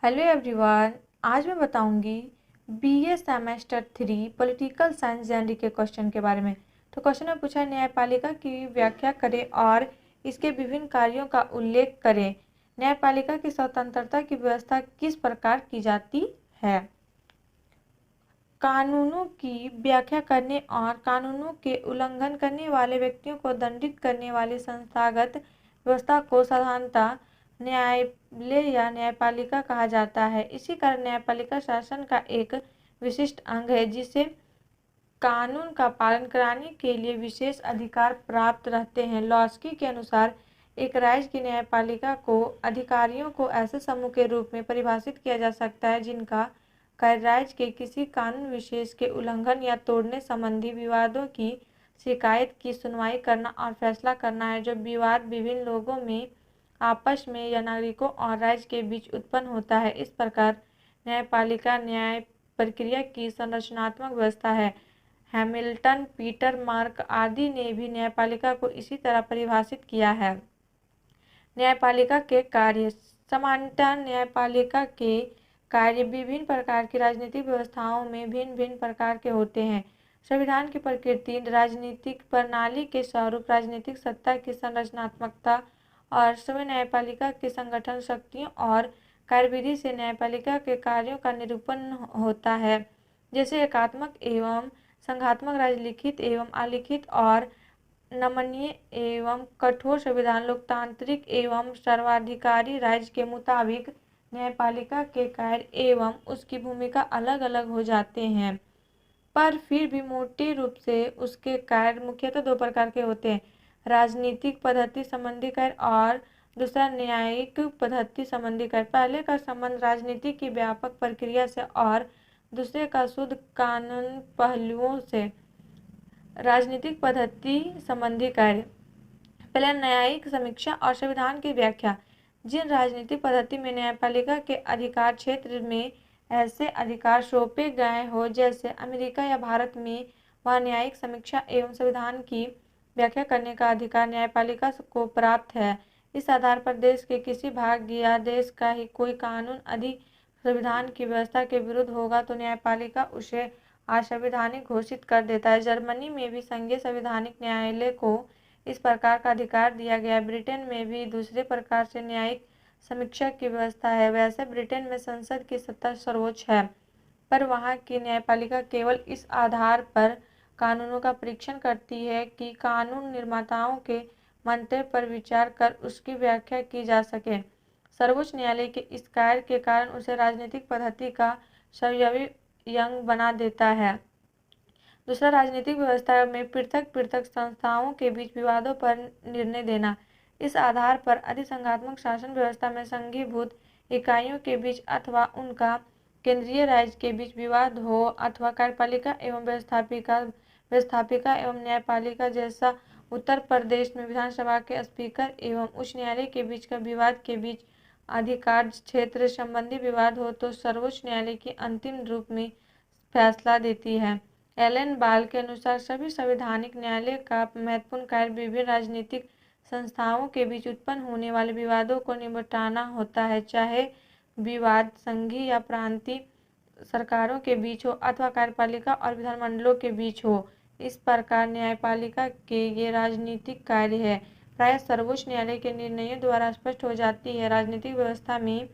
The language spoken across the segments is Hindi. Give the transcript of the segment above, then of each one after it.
Hello everyone. आज मैं बताऊंगी BA semester 3 political science general के क्वेश्चन के बारे में। तो क्वेश्चन में पूछा है, न्यायपालिका की व्याख्या करें और इसके विभिन्न कार्यों का उल्लेख करें। न्यायपालिका की स्वतंत्रता की व्यवस्था किस प्रकार की जाती है। कानूनों की व्याख्या करने और कानूनों के उल्लंघन करने वाले व्यक्तियों को दंडित करने वाली संस्थागत व्यवस्था को साधारणतः न्यायालय या न्यायपालिका कहा जाता है। इसी कारण न्यायपालिका शासन का एक विशिष्ट अंग है जिसे कानून का पालन कराने के लिए विशेष अधिकार प्राप्त रहते हैं। लॉस्की के अनुसार एक राज्य की न्यायपालिका को अधिकारियों को ऐसे समूह के रूप में परिभाषित किया जा सकता है जिनका कार्य राज्य के किसी कानून विशेष के उल्लंघन या तोड़ने संबंधी विवादों की शिकायत की सुनवाई करना और फैसला करना है। जो विवाद विभिन्न लोगों में आपस में या नागरिकों और राज्य के बीच उत्पन्न होता है। इस प्रकार न्यायपालिका न्याय प्रक्रिया की संरचनात्मक व्यवस्था है। हैमिल्टन, पीटर मार्क आदि ने भी न्यायपालिका को इसी तरह परिभाषित किया है। न्यायपालिका के कार्य। सामान्यतः न्यायपालिका के कार्य विभिन्न प्रकार की राजनीतिक व्यवस्थाओं में भिन्न भिन्न प्रकार के होते हैं। संविधान की प्रकृति, राजनीतिक प्रणाली के स्वरूप, राजनीतिक सत्ता की संरचनात्मकता और समय न्यायपालिका के संगठन शक्तियों और कार्यविधि से न्यायपालिका के कार्यों का निरूपण होता है, जैसे एकात्मक एवं संघात्मक, राजलिखित एवं अलिखित और नमनीय एवं कठोर संविधान, लोकतांत्रिक एवं सर्वाधिकारी। राज्य के मुताबिक न्यायपालिका के कार्य एवं उसकी भूमिका अलग अलग हो जाते हैं, पर फिर भी मोटे रूप से उसके कार्य मुख्यतः दो प्रकार के होते हैं, राजनीतिक पद्धति संबंधी कार्य और दूसरा न्यायिक पद्धति संबंधी कार्य। पहले का संबंध राजनीति की व्यापक प्रक्रिया से और दूसरे का शुद्ध कानून पहलुओं से। राजनीतिक पद्धति संबंधी कार्य। पहले न्यायिक समीक्षा और संविधान की व्याख्या। जिन राजनीतिक पद्धति में न्यायपालिका के अधिकार क्षेत्र में ऐसे अधिकार सौंपे गए हो, जैसे अमेरिका या भारत में, वह न्यायिक समीक्षा एवं संविधान की व्याख्या करने का अधिकार न्यायपालिका को प्राप्त है। इस आधार पर देश के किसी भाग या देश का ही कोई कानून यदि संविधान की व्यवस्था के विरुद्ध होगा तो न्यायपालिका उसे असंवैधानिक घोषित कर देता है। जर्मनी में भी संघीय संवैधानिक न्यायालय को इस प्रकार का अधिकार दिया गया। ब्रिटेन में भी दूसरे प्रकार से न्यायिक समीक्षा की व्यवस्था है। वैसे ब्रिटेन में संसद की सत्ता सर्वोच्च है, पर वहाँ की न्यायपालिका केवल इस आधार पर कानूनों का परीक्षण करती है कि कानून निर्माताओं के मंतव्य पर विचार कर उसकी व्याख्या की जा सके। सर्वोच्च न्यायालय के इस कार्य के कारण उसे राजनीतिक पद्धति का सवयवी अंग बना देता है। दूसरा, राजनीतिक व्यवस्था में पृथक पृथक संस्थाओं के बीच विवादों पर निर्णय देना। इस आधार पर अधिसंघात्मक शासन व्यवस्था में संघीभूत इकाइयों के बीच अथवा उनका केंद्रीय राज्य के बीच विवाद हो, अथवा कार्यपालिका एवं व्यवस्थापिका एवं न्यायपालिका, जैसा उत्तर प्रदेश में विधानसभा के स्पीकर एवं उच्च न्यायालय के बीच का विवाद के बीच अधिकार क्षेत्र संबंधी विवाद हो, तो सर्वोच्च न्यायालय की अंतिम रूप में फैसला देती है। एलन बाल के अनुसार सभी संवैधानिक न्यायालय का महत्वपूर्ण कार्य विभिन्न राजनीतिक संस्थाओं के बीच उत्पन्न होने वाले विवादों को निपटाना होता है, चाहे विवाद संघीय या प्रांतीय सरकारों के बीच हो अथवा कार्यपालिका और विधानमंडलों के बीच हो। इस प्रकार न्यायपालिका के ये राजनीतिक कार्य है प्रायः सर्वोच्च न्यायालय के निर्णयों द्वारा स्पष्ट हो जाती है। राजनीतिक व्यवस्था में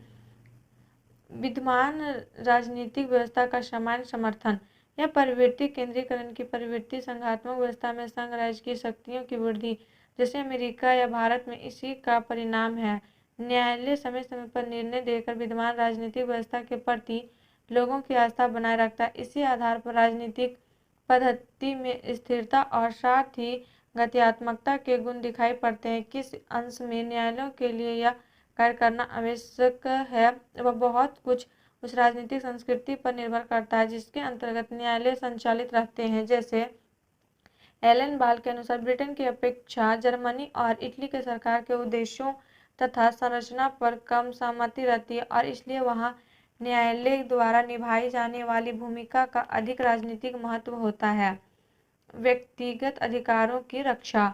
विद्यमान राजनीतिक व्यवस्था का सामान्य समर्थन। यह प्रवृत्ति केंद्रीकरण की प्रवृत्ति संघात्मक व्यवस्था में संघ राज्य की शक्तियों की वृद्धि, जैसे अमेरिका या भारत में, इसी का परिणाम है। न्यायालय समय समय पर निर्णय देकर विद्यमान राजनीतिक व्यवस्था के प्रति लोगों की आस्था बनाए रखता है। इसी आधार पर राजनीतिक पद्धति में स्थिरता और साथ ही गत्यात्मकता के गुण दिखाई पड़ते हैं। किस अंश में न्यायालयों के लिए यह कार्य करना आवश्यक है, वह बहुत कुछ उस राजनीतिक संस्कृति पर निर्भर करता है जिसके अंतर्गत न्यायालय संचालित रहते हैं। जैसे एलन बाल के अनुसार ब्रिटेन की अपेक्षा जर्मनी और इटली के सरकार के उद्देश्यों तथा संरचना पर कम सहमति रहती है और इसलिए वहाँ न्यायालय द्वारा निभाई जाने वाली भूमिका का अधिक राजनीतिक महत्व होता है। व्यक्तिगत अधिकारों की रक्षा।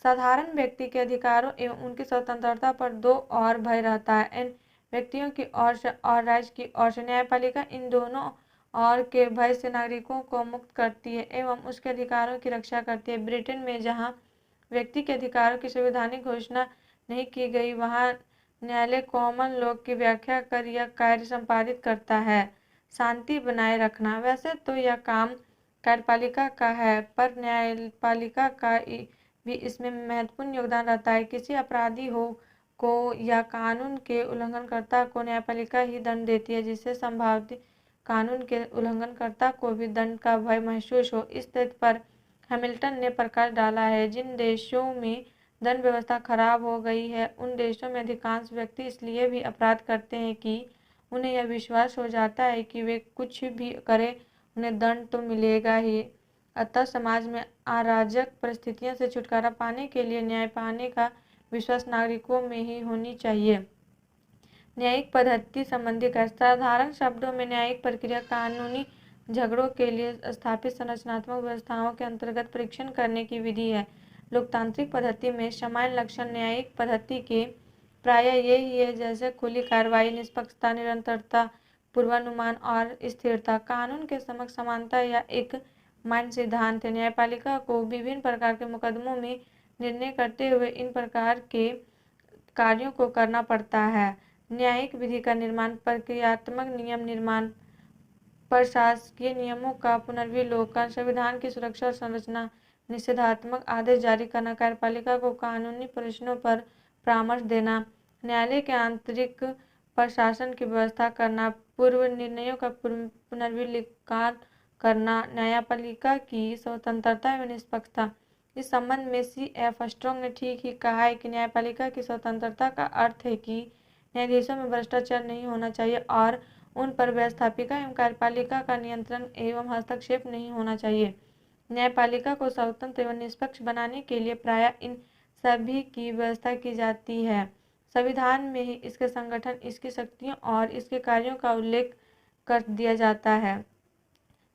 साधारण व्यक्ति के अधिकारों एवं उनकी स्वतंत्रता पर दो और भय रहता है। व्यक्तियों की ओर से और राज्य की ओर से। न्यायपालिका इन दोनों और के भय से नागरिकों को मुक्त करती है एवं उसके अधिकारों की रक्षा करती है। ब्रिटेन में जहाँ व्यक्ति के अधिकारों की संवैधानिक घोषणा नहीं की गई, वहाँ न्यायालय कॉमन लॉ की व्याख्या कर यह कार्य संपादित करता है। शांति बनाए रखना। वैसे तो यह काम कार्यपालिका का है, पर न्यायपालिका का भी इसमें महत्वपूर्ण योगदान रहता है। किसी अपराधी को या कानून के उल्लंघनकर्ता को न्यायपालिका ही दंड देती है, जिससे संभावित कानून के उल्लंघनकर्ता को भी दंड का भय महसूस हो। इस तथ्य पर हैमिल्टन ने प्रकाश डाला है, जिन देशों में दंड व्यवस्था खराब हो गई है, उन देशों में अधिकांश व्यक्ति इसलिए भी अपराध करते हैं कि उन्हें यह विश्वास हो जाता है कि वे कुछ भी करें उन्हें दंड तो मिलेगा ही। अतः समाज में अराजक परिस्थितियों से छुटकारा पाने के लिए न्याय पाने का विश्वास नागरिकों में ही होनी चाहिए। न्यायिक पद्धति संबंधी कार्य। साधारण शब्दों में न्यायिक प्रक्रिया कानूनी झगड़ों के लिए स्थापित संरचनात्मक व्यवस्थाओं के अंतर्गत परीक्षण करने की विधि है। लोकतांत्रिक पद्धति में सामान्य लक्षण न्यायिक पद्धति के प्रायः यही है, जैसे खुली कार्रवाई, निष्पक्षता, निरंतरता, पूर्वानुमान और स्थिरता। कानून के समक्ष समानता या एक मान्य सिद्धांत है। न्यायपालिका को विभिन्न प्रकार के मुकदमों में निर्णय करते हुए इन प्रकार के कार्यों को करना पड़ता है। न्यायिक विधि का निर्माण, प्रक्रियात्मक नियम निर्माण, प्रशासकीय नियमों का पुनर्विलोकन, संविधान की सुरक्षा और संरचना, निषेधात्मक आदेश जारी करना, कार्यपालिका को कानूनी प्रश्नों पर परामर्श देना, न्यायालय के आंतरिक प्रशासन की व्यवस्था करना, पूर्व निर्णयों का पुनर्विलोकन करना, न्यायपालिका की स्वतंत्रता एवं निष्पक्षता। इस संबंध में C.F. स्ट्रॉन्ग ने ठीक ही कहा है कि न्यायपालिका की स्वतंत्रता का अर्थ है कि न्यायाधीशों में भ्रष्टाचार नहीं होना चाहिए और उन पर व्यवस्थापिका एवं कार्यपालिका का नियंत्रण एवं हस्तक्षेप नहीं होना चाहिए। न्यायपालिका को स्वतंत्र एवं निष्पक्ष बनाने के लिए प्रायः इन सभी की व्यवस्था की जाती है। संविधान में ही इसके संगठन, इसकी शक्तियों और इसके कार्यों का उल्लेख कर दिया जाता है।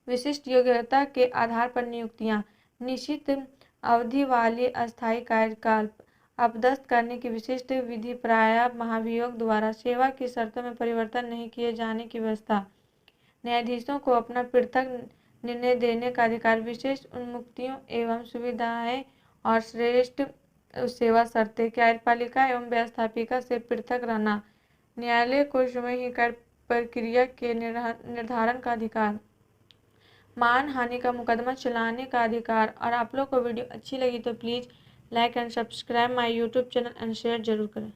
विशिष्ट योग्यता के आधार पर नियुक्तियां। निश्चित अवधि वाली अस्थायी कार्यकाल अपदस्थ करने की विशिष्ट विधि, प्रायः महाभियोग द्वारा सेवा की शर्तों में परिवर्तन नहीं किए जाने की व्यवस्था। न्यायाधीशों को अपना पृथक निर्णय देने का अधिकार, विशेष उन्मुक्तियों एवं सुविधाएं और श्रेष्ठ सेवा शर्तें। कार्यपालिका एवं व्यवस्थापिका से पृथक रहना। न्यायालय को स्वयं ही कार्य प्रक्रिया के निर्धारण का अधिकार, मानहानि का मुकदमा चलाने का अधिकार। और आप लोग को वीडियो अच्छी लगी तो please like and subscribe my YouTube channel and share जरूर करें।